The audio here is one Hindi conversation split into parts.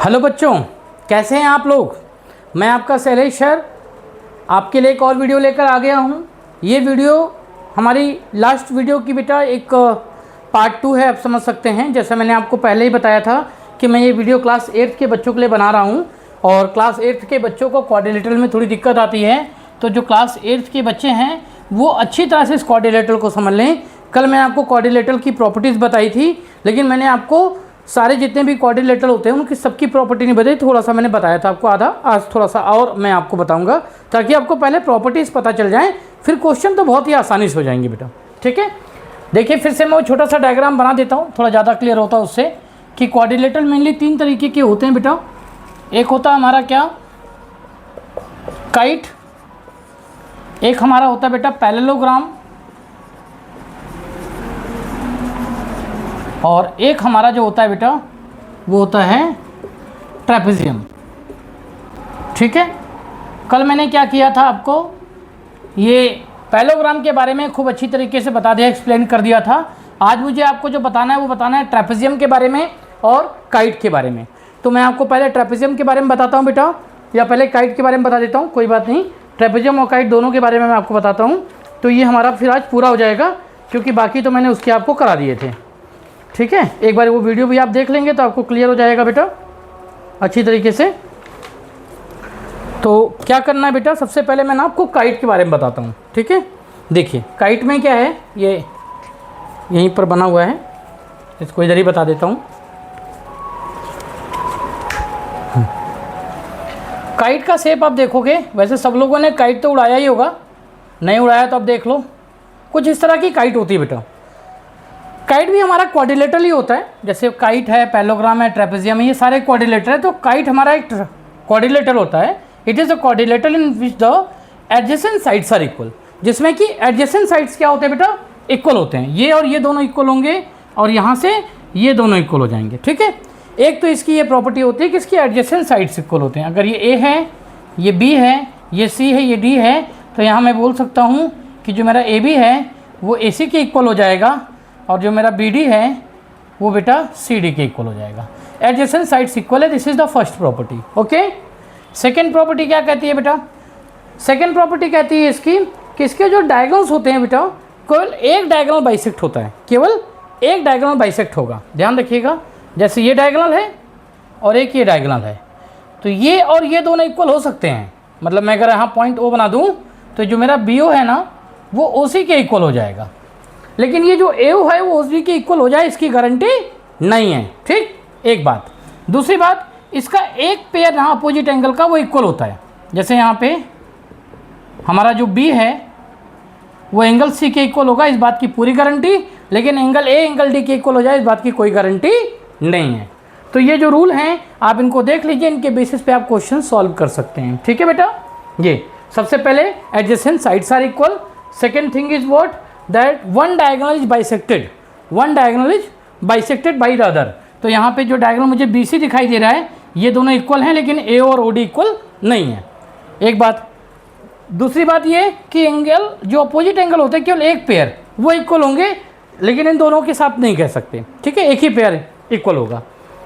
हेलो बच्चों, कैसे हैं आप लोग। मैं आपका शैलेश सर आपके लिए एक और वीडियो लेकर आ गया हूं। ये वीडियो हमारी लास्ट वीडियो की बेटा एक पार्ट 2 है, आप समझ सकते हैं। जैसा मैंने आपको पहले ही बताया था कि मैं ये वीडियो क्लास 8th के बच्चों के लिए बना रहा हूं और क्लास 8th के बच्चों को क्वाड्रिलेटरल में थोड़ी दिक्कत आती है, तो जो क्लास 8th के बच्चे हैं वो अच्छी तरह से इस क्वाड्रिलेटरल को समझ लें। कल मैंने आपको क्वाड्रिलेटरल की प्रॉपर्टीज़ बताई थी, लेकिन मैंने आपको सारे जितने भी क्वाड्रिलेटरल होते हैं उनकी सबकी प्रॉपर्टी नहीं बताई, थोड़ा सा मैंने बताया था आपको आधा। आज थोड़ा सा और मैं आपको बताऊंगा ताकि आपको पहले प्रॉपर्टीज़ पता चल जाएं, फिर क्वेश्चन तो बहुत ही आसानी से हो जाएंगे बेटा। ठीक है, देखिए फिर से मैं वो छोटा सा डायग्राम बना देता हूँ, थोड़ा ज़्यादा क्लियर होता है उससे कि क्वाड्रिलेटरल मेनली 3 तरीके के होते हैं बेटा। एक होता है हमारा क्या, काइट। एक हमारा होता है बेटा पैरेललोग्राम, और एक हमारा जो होता है बेटा वो होता है ट्रेपेजियम। ठीक है, कल मैंने क्या किया था, आपको ये पैरेललोग्राम के बारे में खूब अच्छी तरीके से बता दिया, एक्सप्लेन कर दिया था। आज मुझे आपको जो बताना है वो बताना है ट्रेपेजियम के बारे में और काइट के बारे में। तो मैं आपको पहले ट्रेपेजियम के बारे में बताता हूँ बेटा, या पहले काइट के बारे में बता देता हूँ, कोई बात नहीं। ट्रेपेजियम और काइट दोनों के बारे में मैं आपको बताता हूँ, तो ये हमारा फिर आज पूरा हो जाएगा, क्योंकि बाकी तो मैंने उसके आपको करा दिए थे। ठीक है, एक बार वो वीडियो भी आप देख लेंगे तो आपको क्लियर हो जाएगा बेटा अच्छी तरीके से। तो क्या करना है बेटा, सबसे पहले मैं ना आपको काइट के बारे में बताता हूँ। ठीक है, देखिए काइट में क्या है, ये यहीं पर बना हुआ है, इसको इधर ही बता देता हूँ। काइट का शेप आप देखोगे, वैसे सब लोगों ने काइट तो उड़ाया ही होगा, नहीं उड़ाया तो आप देख लो, कुछ इस तरह की काइट होती है बेटा। काइट भी हमारा क्वाड्रिलेटरल ही होता है, जैसे काइट है, पैरेललोग्राम है, ट्रेपेजियम है, ये सारे क्वाड्रिलेटरल है। तो काइट हमारा एक क्वाड्रिलेटरल होता है। It is a quadrilateral in which the adjacent sides are equal, जिसमें कि एडजेसेंट साइड्स क्या होते हैं बेटा, इक्वल होते हैं। ये और ये दोनों इक्वल होंगे और यहाँ से ये दोनों इक्वल हो जाएंगे। ठीक है, एक तो इसकी ये प्रॉपर्टी होती है कि इसकी एडजेसेंट साइड्स इक्वल होते हैं। अगर ये ए है, ये बी है, ये सी है, ये डी है, तो यहाँ मैं बोल सकता हूँ कि जो मेरा ए बी है वो ए सी के इक्वल हो जाएगा और जो मेरा बी डी है वो बेटा सी डी के इक्वल हो जाएगा। एडजेसेंट साइड्स इक्वल है, this is the first property. Okay, second property क्या कहती है बेटा, सेकेंड प्रॉपर्टी कहती है इसकी कि इसके जो डायगोनल्स होते हैं बेटा, केवल एक डायगोनल बाइसेक्ट होता है, केवल एक डायगोनल बाइसेक्ट होगा। ध्यान रखिएगा, जैसे ये डायगोनल है और एक ये डायगोनल है, तो ये और ये दोनों इक्वल हो सकते हैं। मतलब मैं अगर यहाँ पॉइंट ओ बना दूँ तो जो मेरा बी ओ है ना वो ओ सी के इक्वल हो जाएगा, लेकिन ये जो ए है वो ओ सी के इक्वल हो जाए इसकी गारंटी नहीं है। ठीक, एक बात। दूसरी बात, इसका एक पेयर यहाँ अपोजिट एंगल का वो इक्वल होता है। जैसे यहाँ पे हमारा जो बी है वो एंगल सी के इक्वल होगा, इस बात की पूरी गारंटी, लेकिन एंगल ए एंगल डी के इक्वल हो जाए इस बात की कोई गारंटी नहीं है। तो ये जो रूल हैं आप इनको देख लीजिए, इनके बेसिस पे आप क्वेश्चन सॉल्व कर सकते हैं। ठीक है बेटा, ये सबसे पहले adjacent sides are equal. Second thing is what, that one diagonal is bisected, one diagonal is bisected by the other. तो यहाँ पे जो डायगोनल मुझे बी सी दिखाई दे रहा है ये दोनों इक्वल हैं, लेकिन ए और ओ डी इक्वल नहीं है, एक बात। दूसरी बात ये कि एंगल जो अपोजिट एंगल होते हैं केवल एक पेयर वो इक्वल होंगे, लेकिन इन दोनों के साथ नहीं कह सकते। ठीक है, एक ही पेयर इक्वल होगा।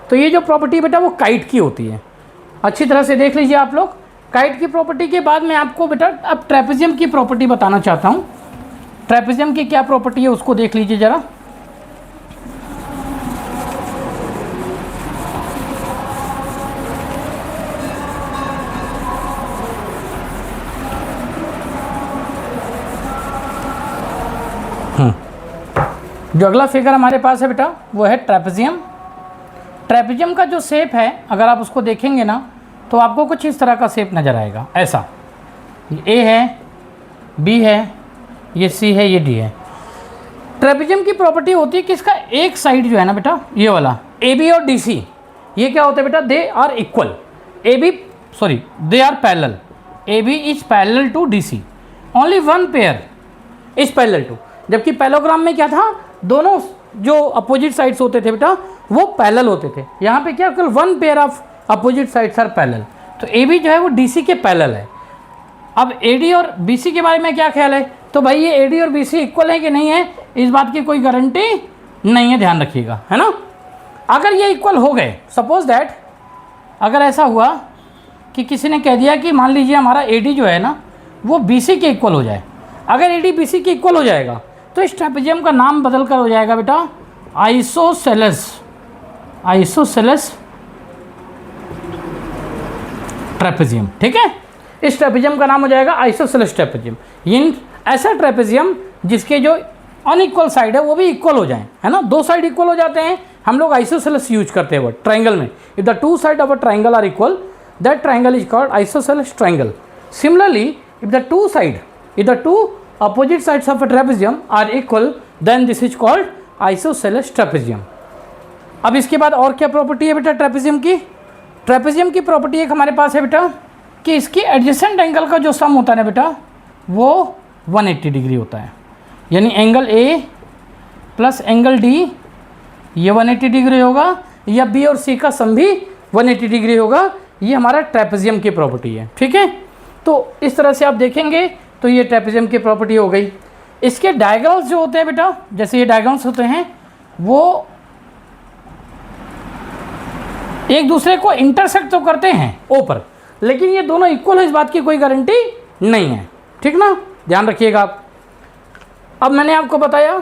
तो ये जो प्रॉपर्टी बेटा वो काइट की होती है, अच्छी तरह से देख लीजिए आप लोग। काइट की प्रॉपर्टी के बाद मैं आपको बेटा अब ट्रेपेजियम की प्रॉपर्टी बताना चाहता हूँ। ट्रेपेजियम की क्या प्रॉपर्टी है उसको देख लीजिए ज़रा। जो अगला फिगर हमारे पास है बेटा वो है ट्रेपेजियम। ट्रेपेजियम का जो शेप है अगर आप उसको देखेंगे ना तो आपको कुछ इस तरह का शेप नज़र आएगा, ऐसा। ए है, बी है, ये सी है, ये डी है। ट्रेपेजियम की प्रॉपर्टी होती है कि इसका एक साइड जो है ना बेटा, ये वाला ए बी और डी सी, ये क्या होता है बेटा, they are equal. They are parallel. A B is parallel to D C, only one pair is parallel to. जबकि पैरेललोग्राम में क्या था, दोनों जो अपोजिट साइड्स होते थे बेटा वो पैरेलल होते थे। यहाँ पे क्या, केवल one pair of opposite sides are parallel. तो ए बी जो है वो डी सी के पैरेलल है। अब ए डी और बी सी के बारे में क्या ख्याल है, तो भाई ये ए डी और बी सी इक्वल है कि नहीं है इस बात की कोई गारंटी नहीं है, ध्यान रखिएगा, है ना। अगर ये इक्वल हो गए, सपोज दैट अगर ऐसा हुआ कि किसी ने कह दिया कि मान लीजिए हमारा AD जो है ना वो BC के इक्वल हो जाए, अगर AD BC के इक्वल हो जाएगा तो इस ट्रेपेजियम का नाम बदल कर हो जाएगा बेटा आइसोसेलेस ट्रेपेजियम। ठीक है, इस ट्रेपेजियम का नाम हो जाएगा आइसोसेलेस ट्रेपेजियम। इन ऐसा ट्रेपेजियम जिसके जो अनइक्वल साइड है वो भी इक्वल हो जाए, है ना, दो साइड इक्वल हो जाते हैं, हम लोग आइसोसेलेस यूज करते हैं वर्ड ट्रायंगल में। If the two side of a triangle are equal, that triangle is called isosceles triangle. Similarly if the two opposite sides of a trapezium are equal, then this is called isosceles trapezium। अब इसके बाद और क्या प्रॉपर्टी है बेटा ट्रेपेजियम की? ट्रेपेजियम की प्रॉपर्टी एक हमारे पास है बेटा कि इसकी एडजेसेंट एंगल का जो सम होता है ना बेटा वो 180 डिग्री होता है, यानी angle A plus angle D ये 180 डिग्री होगा, या B और C का सम भी 180 डिग्री होगा। ये हमारा ट्रेपेजियम की प्रॉपर्टी है। ठीक है, तो इस तरह से आप देखेंगे तो ये ट्रेपेजियम की प्रॉपर्टी हो गई। इसके डायगोनल्स जो होते हैं बेटा, जैसे ये डायगोनल्स होते हैं वो एक दूसरे को इंटरसेक्ट तो करते हैं ओ पर, लेकिन ये दोनों इक्वल है इस बात की कोई गारंटी नहीं है। ठीक ना, ध्यान रखिएगा आप। अब मैंने आपको बताया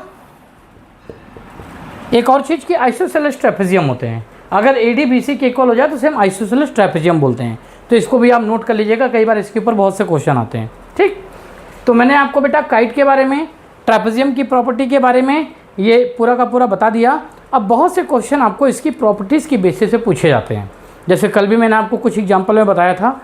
एक और चीज़ कि आइसोसेलेस ट्रेपेजियम होते हैं। अगर AD BC के इक्वल हो जाए तो उसे हम आइसोसेलेस ट्रेपेजियम बोलते हैं। तो इसको भी आप नोट कर लीजिएगा, कई बार इसके ऊपर बहुत से क्वेश्चन आते हैं। ठीक, तो मैंने आपको बेटा काइट के बारे में, ट्रेपेजियम की प्रॉपर्टी के बारे में ये पूरा का पूरा बता दिया। अब बहुत से क्वेश्चन आपको इसकी प्रॉपर्टीज़ की बेसिस से पूछे जाते हैं। जैसे कल भी मैंने आपको कुछ एग्जांपल में बताया था,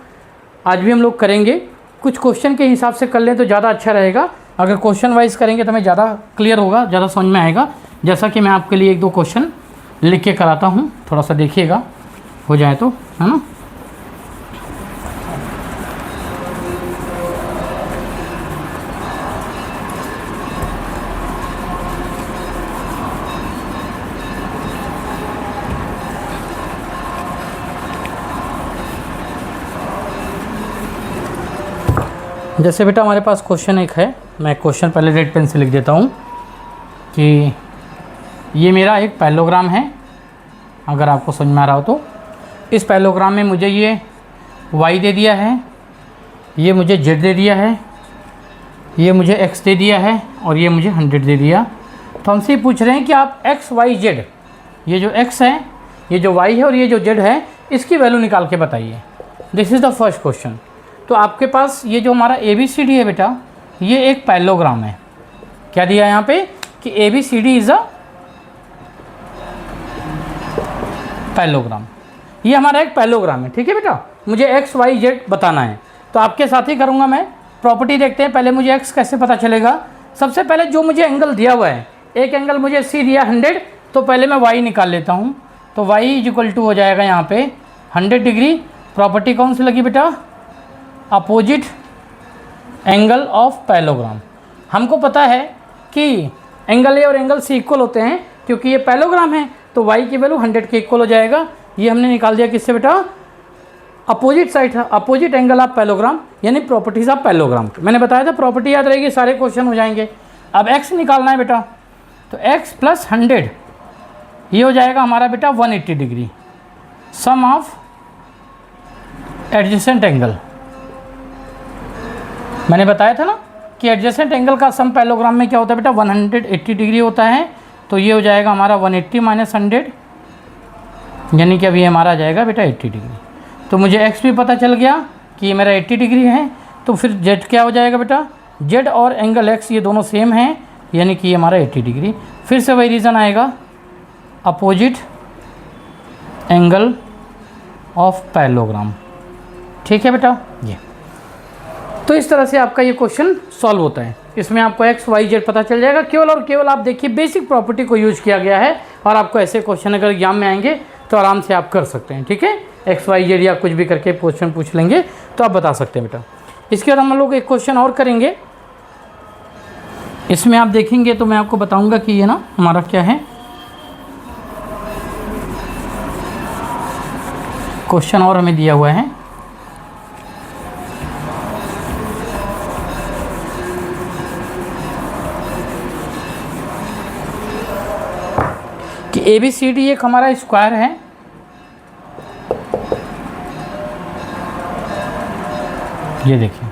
आज भी हम लोग करेंगे। कुछ क्वेश्चन के हिसाब से कर लें तो ज़्यादा अच्छा रहेगा। अगर क्वेश्चन वाइज करेंगे तो हमें ज़्यादा क्लियर होगा, ज़्यादा समझ में आएगा। जैसा कि मैं आपके लिए एक दो क्वेश्चन लिख के कराता हूँ, थोड़ा सा देखिएगा, हो जाए तो, है ना। जैसे बेटा हमारे पास क्वेश्चन एक है, मैं क्वेश्चन पहले रेड पेन से लिख देता हूँ कि ये मेरा एक पैरेललोग्राम है। अगर आपको समझ में आ रहा हो तो इस पैरेललोग्राम में मुझे ये y दे दिया है, ये मुझे z दे दिया है, ये मुझे x दे दिया है और ये मुझे 100 दे दिया। तो हमसे पूछ रहे हैं कि आप x y z, ये जो x है, ये जो y है और ये जो z है, इसकी वैल्यू निकाल के बताइए। This is the first question. तो आपके पास ये जो हमारा ABCD है बेटा, ये एक पैरेललोग्राम है। क्या दिया है यहाँ पे कि ABCD इज़ अ पैरेललोग्राम। ये हमारा एक पैरेललोग्राम है। ठीक है बेटा, मुझे x y z बताना है, तो आपके साथ ही करूँगा मैं। प्रॉपर्टी देखते हैं। पहले मुझे x कैसे पता चलेगा? सबसे पहले जो मुझे एंगल दिया हुआ है, एक एंगल मुझे C दिया 100, तो पहले मैं y निकाल लेता हूँ। तो y इक्वल टू हो जाएगा यहाँ पे 100 डिग्री। प्रॉपर्टी कौन सी लगी बेटा? Opposite angle of parallelogram. हमको पता है कि एंगल A और एंगल C इक्वल होते हैं, क्योंकि ये पैरेललोग्राम है, तो y की वैल्यू 100 के इक्वल हो जाएगा। ये हमने निकाल दिया किससे बेटा? Opposite side, opposite angle of parallelogram, यानी प्रॉपर्टीज ऑफ पैरेललोग्राम। मैंने बताया था प्रॉपर्टी याद रहेगी, सारे क्वेश्चन हो जाएंगे। अब x निकालना है बेटा, तो x प्लस 100 ये हो जाएगा हमारा बेटा 180 degree. Sum of adjacent angle, मैंने बताया था ना कि एडजेसेंट एंगल का सम पैरेललोग्राम में क्या होता है बेटा? 180 डिग्री होता है। तो ये हो जाएगा हमारा 180 माइनस 100, यानी कि अभी हमारा आ जाएगा बेटा 80 डिग्री। तो मुझे x भी पता चल गया कि ये मेरा 80 डिग्री है। तो फिर z क्या हो जाएगा बेटा? z और एंगल x ये दोनों सेम हैं, यानी कि ये हमारा 80 डिग्री। फिर से वही रीज़न आएगा, अपोजिट एंगल ऑफ पैरेललोग्राम। ठीक है बेटा, ये तो इस तरह से आपका ये क्वेश्चन सॉल्व होता है। इसमें आपको x y z पता चल जाएगा। केवल और केवल आप देखिए बेसिक प्रॉपर्टी को यूज किया गया है, और आपको ऐसे क्वेश्चन अगर एग्जाम में आएंगे तो आराम से आप कर सकते हैं। ठीक है, x y z या कुछ भी करके क्वेश्चन पूछ लेंगे तो आप बता सकते हैं बेटा। इसके बाद हम लोग एक क्वेश्चन और करेंगे। इसमें आप देखेंगे तो मैं आपको बताऊंगा कि ये ना हमारा क्या है। क्वेश्चन और हमें दिया हुआ है कि ABCD एक हमारा स्क्वायर है, ये देखिए,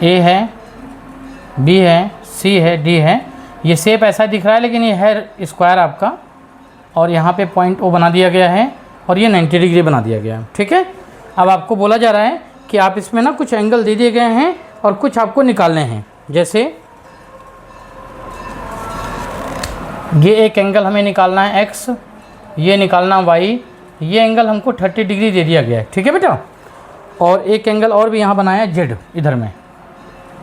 ए है, बी है, सी है, डी है। ये शेप ऐसा दिख रहा है लेकिन ये है स्क्वायर आपका, और यहाँ पे पॉइंट ओ बना दिया गया है और ये 90 डिग्री बना दिया गया है। ठीक है, अब आपको बोला जा रहा है कि आप इसमें ना कुछ एंगल दे दिए गए हैं और कुछ आपको निकालने हैं। जैसे ये एक एंगल हमें निकालना है x, ये निकालना y, ये एंगल हमको 30 डिग्री दे दिया गया है। ठीक है बेटा, और एक एंगल और भी यहाँ बनाया है z इधर में,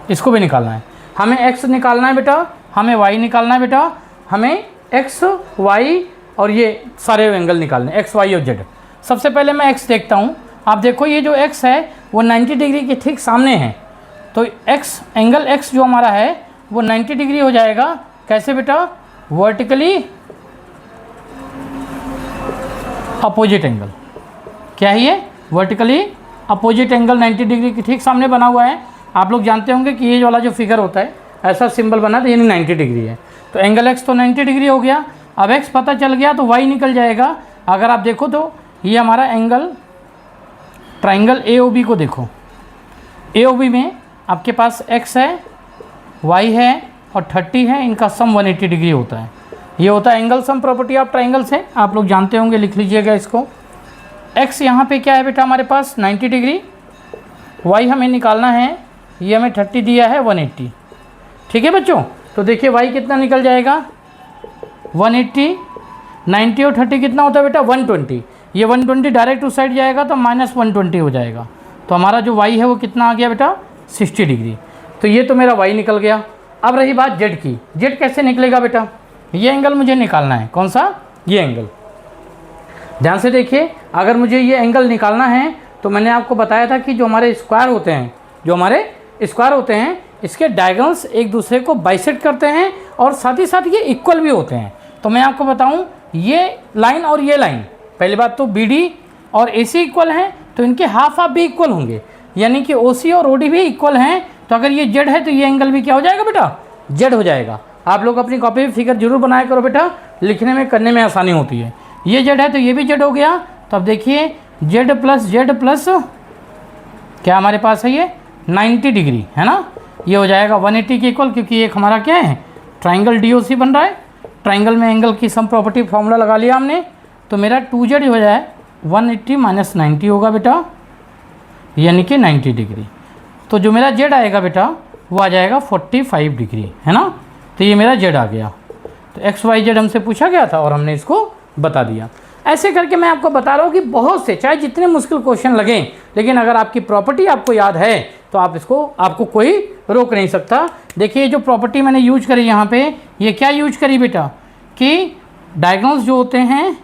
इसको भी निकालना है। हमें x निकालना है बेटा, हमें y निकालना है बेटा, हमें x y और ये सारे एंगल निकालने x y और z। सबसे पहले मैं x देखता हूँ। आप देखो ये जो x है वो 90 डिग्री के ठीक सामने है, तो x एंगल x जो हमारा है वो 90 डिग्री हो जाएगा। कैसे बेटा? Vertically opposite angle. क्या है ये? वर्टिकली अपोजिट एंगल 90 डिग्री के ठीक सामने बना हुआ है। आप लोग जानते होंगे कि ये वाला जो फिगर होता है ऐसा सिंबल बना तो यानी 90 डिग्री है, तो एंगल x तो 90 डिग्री हो गया। अब x पता चल गया तो y निकल जाएगा। अगर आप देखो तो ये हमारा एंगल ट्राइंगल AOB को देखो, AOB में आपके पास x है, y है और 30 है, इनका सम 180 डिग्री होता है। ये होता है angle sum property of triangle से, आप लोग जानते होंगे, लिख लीजिएगा इसको। x यहाँ पे क्या है बेटा हमारे पास 90 डिग्री, y हमें निकालना है, ये हमें 30 दिया है 180। ठीक है बच्चों, तो देखिए y कितना निकल जाएगा 180, 90 और 30 कितना होता है बेटा 120। ये 120 डायरेक्ट उस साइड जाएगा तो -120 हो जाएगा, तो हमारा जो y है वो कितना आ गया बेटा 60 डिग्री। तो ये तो मेरा y निकल गया। अब रही बात z की, z कैसे निकलेगा बेटा? ये एंगल मुझे निकालना है। कौन सा? ये एंगल। ध्यान से देखिए, अगर मुझे ये एंगल निकालना है तो मैंने आपको बताया था कि जो हमारे स्क्वायर होते हैं इसके डायगोनल्स एक दूसरे को बाइसेक्ट करते हैं और साथ ही साथ ये इक्वल भी होते हैं। तो मैं आपको बताऊं, ये लाइन और ये लाइन, पहली बात तो BD और AC इक्वल हैं तो इनके हाफ भी इक्वल होंगे, यानी कि OC और OD भी इक्वल हैं। तो अगर ये Z है तो ये एंगल भी क्या हो जाएगा बेटा? Z हो जाएगा। आप लोग अपनी कॉपी में फिगर जरूर बनाया करो बेटा, लिखने में करने में आसानी होती है। ये Z है तो ये भी Z हो गया। तो अब देखिए Z प्लस क्या हमारे पास है, ये 90 डिग्री है ना, ये हो जाएगा 180 के इक्वल, क्योंकि एक हमारा क्या है ट्राइंगल DOC बन रहा है। ट्राइंगल में एंगल की सम प्रॉपर्टी फॉर्मूला लगा लिया हमने, तो मेरा 2Z हो जाए 180 - 90 होगा बेटा, यानी कि 90 डिग्री। तो जो मेरा Z आएगा बेटा वो आ जाएगा 45 डिग्री, है ना। तो ये मेरा Z आ गया। तो XYZ हमसे पूछा गया था और हमने इसको बता दिया। ऐसे करके मैं आपको बता रहा हूँ कि बहुत से, चाहे जितने मुश्किल क्वेश्चन लगें, लेकिन अगर आपकी प्रॉपर्टी आपको याद है तो आपको कोई रोक नहीं सकता। देखिए जो प्रॉपर्टी मैंने यूज करी यहाँ पे, ये क्या यूज करी बेटा कि डायगोनल्स जो होते हैं,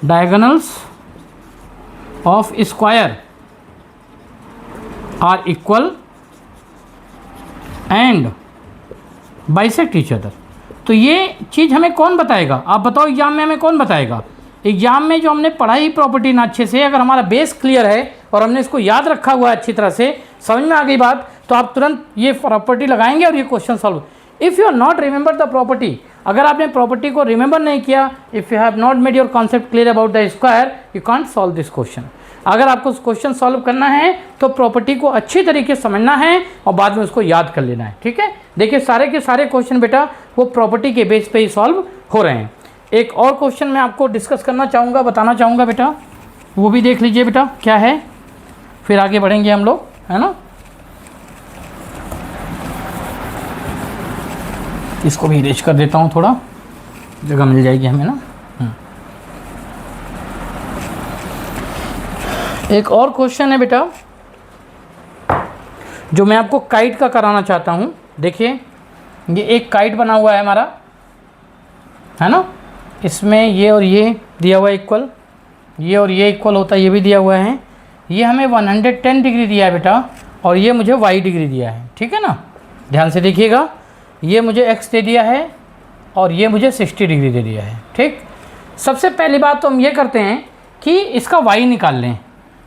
diagonals of square are equal and bisect each other. तो ये चीज़ हमें कौन बताएगा? आप बताओ, एग्जाम में हमें कौन बताएगा? एग्जाम में जो हमने पढ़ाई प्रॉपर्टी ना अच्छे से, अगर हमारा बेस क्लियर है और हमने इसको याद रखा हुआ है अच्छी तरह से, समझ में आ गई बात, तो आप तुरंत ये प्रॉपर्टी लगाएंगे और ये question solve. If you are not remember the property, अगर आपने प्रॉपर्टी को रिमेंबर नहीं किया, if you have not made your concept clear about the square, you can't solve this question. अगर आपको क्वेश्चन सॉल्व करना है तो प्रॉपर्टी को अच्छी तरीके से समझना है और बाद में उसको याद कर लेना है। ठीक है, देखिए सारे के सारे क्वेश्चन बेटा वो प्रॉपर्टी के बेस पे ही सॉल्व हो रहे हैं। एक और क्वेश्चन मैं आपको डिस्कस करना चाहूँगा, बताना चाहूँगा बेटा, वो भी देख लीजिए बेटा क्या है, फिर आगे बढ़ेंगे हम लोग, है ना। इसको भी इरेज कर देता हूँ, थोड़ा जगह मिल जाएगी हमें ना। एक और क्वेश्चन है बेटा जो मैं आपको काइट का कराना चाहता हूँ। देखिए ये एक काइट बना हुआ है हमारा, है ना, इसमें ये और ये दिया हुआ है इक्वल, ये और ये इक्वल होता है, ये भी दिया हुआ है। ये हमें 110 डिग्री दिया है बेटा और ये मुझे y डिग्री दिया है। ठीक है ना, ध्यान से देखिएगा, ये मुझे x दे दिया है और ये मुझे 60 डिग्री दे दिया है। ठीक, सबसे पहली बात तो हम ये करते हैं कि इसका y निकाल लें।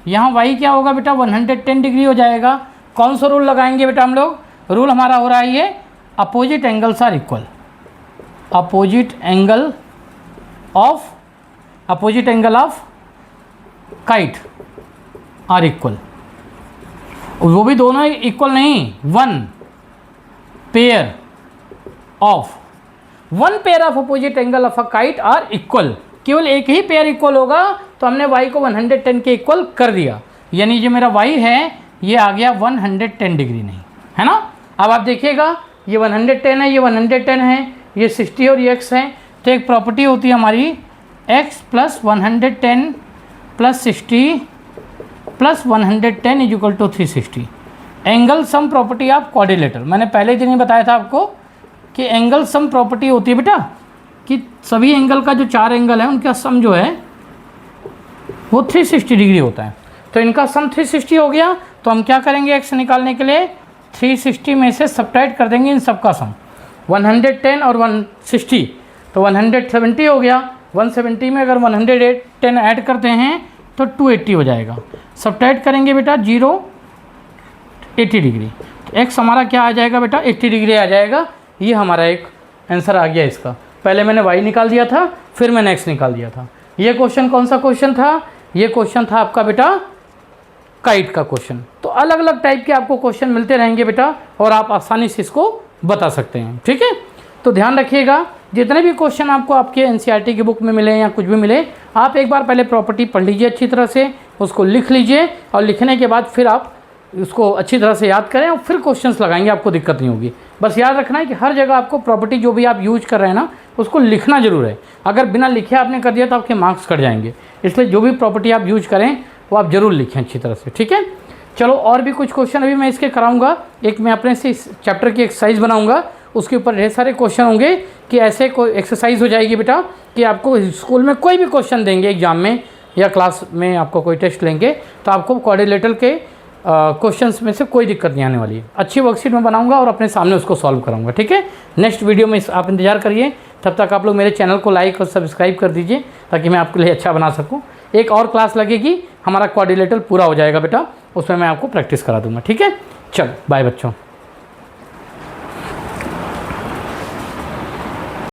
यहाँ y क्या होगा बेटा 110 डिग्री हो जाएगा। कौन सा रूल लगाएंगे बेटा हम लोग? रूल हमारा हो रहा है ये, opposite angles are equal, opposite angle of kite are equal, वो भी दोनों इक्वल नहीं, one pair of opposite angle of a kite are equal, केवल एक ही पेयर इक्वल होगा तो हमने y को 110 के इक्वल कर दिया, यानी जो मेरा y है ये आ गया 110 डिग्री, नहीं है ना। अब आप देखिएगा ये 110 है, ये 110 है, ये 60 और ये x है, तो एक प्रॉपर्टी होती है हमारी x plus 110 plus 60 plus 110 is equal to 360। Angle sum property of quadrilateral, मैंने पहले दिन ही बताया था आपको कि एंगल सम प्रॉपर्टी होती है बेटा कि सभी एंगल का जो चार एंगल है उनका सम जो है वो 360 डिग्री होता है। तो इनका सम 360 हो गया, तो हम क्या करेंगे x निकालने के लिए 360 में से सब्ट्रैक्ट कर देंगे इन सब का सम, 110 और 160 तो 170 हो गया, 170 में अगर 110 ऐड करते हैं तो 280 हो जाएगा। सब्ट्रैक्ट करेंगे बेटा 0 80 डिग्री, तो x हमारा क्या आ जाएगा बेटा 80 डिग्री आ जाएगा। ये हमारा एक आंसर आ गया इसका। पहले मैंने y निकाल दिया था, फिर मैंने x निकाल दिया था। ये क्वेश्चन कौन सा क्वेश्चन था? ये क्वेश्चन था आपका बेटा काइट का क्वेश्चन। तो अलग अलग टाइप के आपको क्वेश्चन मिलते रहेंगे बेटा, और आप आसानी से इसको बता सकते हैं, ठीक है। तो ध्यान रखिएगा, जितने भी क्वेश्चन आपको आपके एनसीईआरटी की बुक में मिले या कुछ भी मिले, आप एक बार पहले प्रॉपर्टी पढ़ लीजिए अच्छी तरह से, उसको लिख लीजिए, और लिखने के बाद फिर आप उसको अच्छी तरह से याद करें और फिर क्वेश्चंस लगाएंगे, आपको दिक्कत नहीं होगी। बस याद रखना है कि हर जगह आपको प्रॉपर्टी जो भी आप यूज कर रहे हैं ना उसको लिखना जरूर है। अगर बिना लिखे आपने कर दिया तो आपके मार्क्स कट जाएंगे, इसलिए जो भी प्रॉपर्टी आप यूज करें वो आप जरूर लिखें अच्छी तरह से, ठीक है। चलो और भी कुछ क्वेश्चन अभी मैं इसके कराऊंगा। एक मैं अपने से इस चैप्टर की एक्सरसाइज बनाऊंगा, उसके ऊपर ढेर सारे क्वेश्चन होंगे कि ऐसे कोई एक्सरसाइज हो जाएगी बेटा कि आपको स्कूल में कोई भी क्वेश्चन देंगे एग्जाम में या क्लास में आपको कोई टेस्ट लेंगे तो आपको क्वाड्रिलेटरल के क्वेश्चंस में से कोई दिक्कत नहीं आने वाली है। अच्छी वर्कशीट में बनाऊंगा और अपने सामने उसको सॉल्व कराऊंगा, ठीक है। नेक्स्ट वीडियो में आप इंतजार करिए, तब तक आप लोग मेरे चैनल को लाइक और सब्सक्राइब कर दीजिए ताकि मैं आपके लिए अच्छा बना सकूं। एक और क्लास लगेगी, हमारा क्वाड्रिलेटरल पूरा हो जाएगा बेटा, उसमें मैं आपको प्रैक्टिस करा दूंगा, ठीक है। चलो बाय बच्चों।